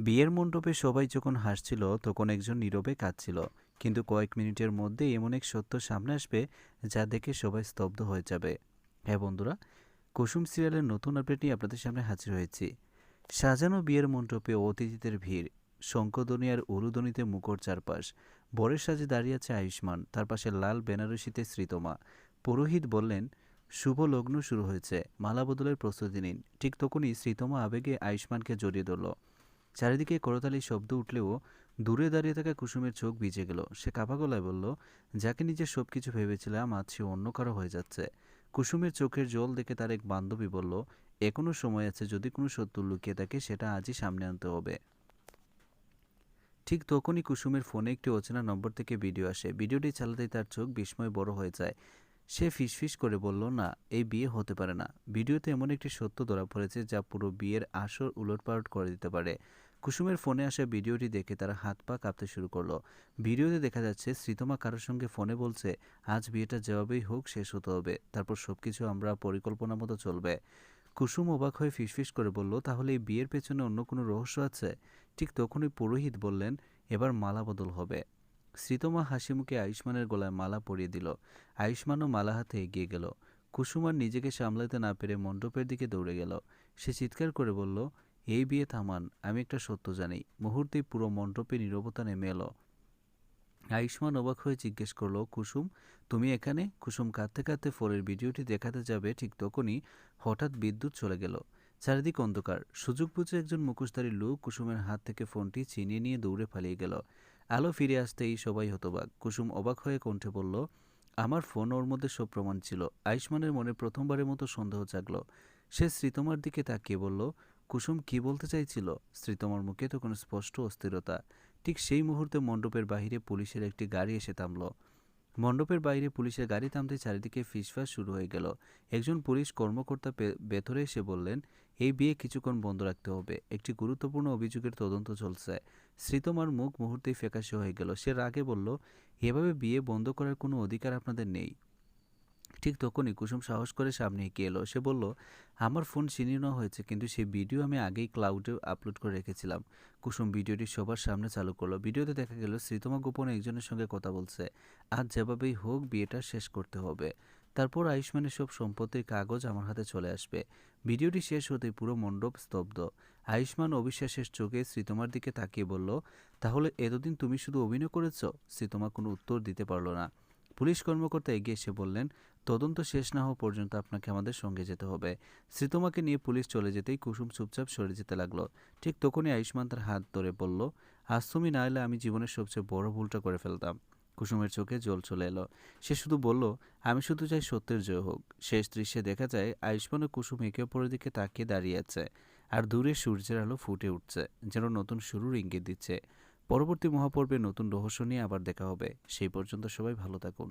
বিয়ের মণ্ডপে সবাই যখন হাসছিল তখন একজন নীরবে কাঁদছিল। কিন্তু কয়েক মিনিটের মধ্যে এমন এক সত্য সামনে আসবে যা দেখে সবাই স্তব্ধ হয়ে যাবে। হ্যাঁ বন্ধুরা, কুসুম সিরিয়ালের নতুন আপডেট নিয়ে আপনাদের সামনে হাজির হয়েছি। সাজানো বিয়ের মণ্ডপে অতিথিদের ভিড়, শঙ্খধ্বনি আর উলুধ্বনিতে মুখর চারপাশ। বরের সাজে দাঁড়িয়ে আছে আয়ুষ্মান, তার পাশে লাল বেনারসিতে শ্রীতমা। পুরোহিত বললেন, শুভ লগ্ন শুরু হয়েছে, মালা বদলের প্রস্তুতি নিন। ঠিক তখনই শ্রীতমা আবেগে আয়ুষ্মানকে জড়িয়ে ধরল। চারিদিকে করতালির শব্দ উঠলেও দূরে দাঁড়িয়ে থাকা কুসুমের চোখ ভিজে গেল। সে কাঁপা গলায় বলল, যাকে নিজের সব কিছু ভেবেছিলাম আজ সে অন্য কারো হয়ে যাচ্ছে। কুসুমের চোখের জল দেখে তার এক বান্ধবী বলল, এখনো সময় আছে, যদি কোনো সত্য লুকিয়ে থাকে সেটা আজই সামনে আনতে হবে। ঠিক তখনই কুসুমের ফোনে একটি অচেনা নম্বর থেকে ভিডিও আসে। ভিডিওটি চালাতেই তার চোখ বিস্ময়ে বড় হয়ে যায়। সে ফিসফিস করে বলল, না, এই বিয়ে হতে পারে না। ভিডিওতে এমন একটি সত্য ধরা পড়েছে যা পুরো বিয়ের আসর উলটপালট করে দিতে পারে। কুসুমের ফোনে আসা ভিডিওটি দেখে তার হাত পা কাঁপতে শুরু করলো। ভিডিওতে দেখা যাচ্ছে শ্রীতমা কারোর সঙ্গে ফোনে বলছে, আজ বিয়েটা যেভাবেই হোক শেষ হতে হবে, তারপর সবকিছু আমরা পরিকল্পনা মতো চলবে। কুসুম অবাক হয়ে ফিসফিস করে বলল, তাহলে এই বিয়ের পেছনে অন্য কোনো রহস্য আছে? ঠিক তখনই পুরোহিত বললেন, এবার মালা বদল হবে। শ্রীতমা হাসিমুখে আয়ুষ্মানের গলায় মালা পরিয়ে দিল। আয়ুষ্মানও মালা হাতে এগিয়ে গেল। কুসুম আর নিজেকে সামলাতে না পেরে মণ্ডপের দিকে দৌড়ে গেল। সে চিৎকার করে বলল, এই বিয়ে থামান, আমি একটা সত্য জানি। মুহূর্তেই পুরো মণ্ডপে নীরবতা নেমে এলো। আয়ুষ্মান অবাক হয়ে জিজ্ঞেস করলো, কুসুম, তুমি এখানে? কুসুম কাঁদতে কাঁদতে ফোনের ভিডিওটি দেখাতে যাবে, ঠিক তখনই হঠাৎ বিদ্যুৎ চলে গেল। চারিদিক অন্ধকার। সুযোগ বুঝে একজন মুখোশধারী লোক কুসুমের হাত থেকে ফোনটি ছিনিয়ে নিয়ে দৌড়ে পালিয়ে গেল। আলো ফিরে আসতেই সবাই হতবাক। কুসুম অবাক হয়ে কণ্ঠে বলল, আমার ফোন, ওর মধ্যে সব প্রমাণ ছিল। আয়ুষ্মানের মনে প্রথমবারের মতো সন্দেহ জাগল। সে শ্রীতমার দিকে তাকিয়ে বলল, কুসুম কি বলতে চাইছিল? শ্রীতমার মুখে তখন স্পষ্ট অস্থিরতা। ঠিক সেই মুহূর্তে মণ্ডপের বাহিরে পুলিশের একটি গাড়ি এসে থামল। মণ্ডপের বাইরে পুলিশের গাড়ি থামতে চারিদিকে ফিসফাস শুরু হয়ে গেল। একজন পুলিশ কর্মকর্তা ভেতরে এসে বললেন, এই বিয়ে কিছুক্ষণ বন্ধ রাখতে হবে, একটি গুরুত্বপূর্ণ অভিযোগের তদন্ত চলছে। শ্রীতমার মুখ মুহূর্তেই ফ্যাকাশে হয়ে গেল। সে রাগে বলল, এভাবে বিয়ে বন্ধ করার কোনো অধিকার আপনাদের নেই। ঠিক তখনই কুসুম সাহস করে সামনে এগিয়ে এলো। সে বলল, আমার ফোন ছিনিয়ে নেওয়া হয়েছে, কিন্তু সেই ভিডিও আমি আগেই ক্লাউডে আপলোড করে রেখেছিলাম। কুসুম ভিডিওটি সবার সামনে চালু করলো। ভিডিওতে দেখা গেল শ্রীতমা গোপনে একজনের সঙ্গে কথা বলছে। আজ যেভাবেই হোক বিয়েটা শেষ করতে হবে। তারপর আয়ুষ্মানের সব সম্পত্তির কাগজ আমার হাতে চলে আসবে। ভিডিওটি শেষ হতেই পুরো মণ্ডপ স্তব্ধ। আয়ুষ্মান অবিশ্বাসের চোখে শ্রীতমার দিকে তাকিয়ে বলল, তাহলে এতদিন তুমি শুধু অভিনয় করেছ? শ্রীতমা কোনো উত্তর দিতে পারল না। পুলিশ কর্মকর্তা এগিয়ে এসে বললেন, তদন্ত শেষ না হওয়া পর্যন্ত আপনাকে আমাদের সঙ্গে যেতে হবে। শ্রীতমাকে নিয়ে পুলিশ চলে যেতেই কুসুম চুপচাপ সরে যেতে লাগলো। ঠিক তখনই আয়ুষ্মান তার হাত ধরে বলল, আজ তুমি না এলে আমি জীবনের সবচেয়ে বড় ভুলটা করে ফেলতাম। কুসুমের চোখে জল চলে এলো। সে শুধু বলল, আমি শুধু চাই সত্যের জয় হোক। শেষ দৃশ্যে দেখা যায় আয়ুষ্মান ও কুসুম একে অপরের দিকে তাকিয়ে দাঁড়িয়ে আছে, আর দূরে সূর্যের আলো ফুটে উঠছে, যেন নতুন শুরুর ইঙ্গিত দিচ্ছে। পরবর্তী মহাপর্বে নতুন রহস্য নিয়ে আবার দেখা হবে। সেই পর্যন্ত সবাই ভালো থাকুন।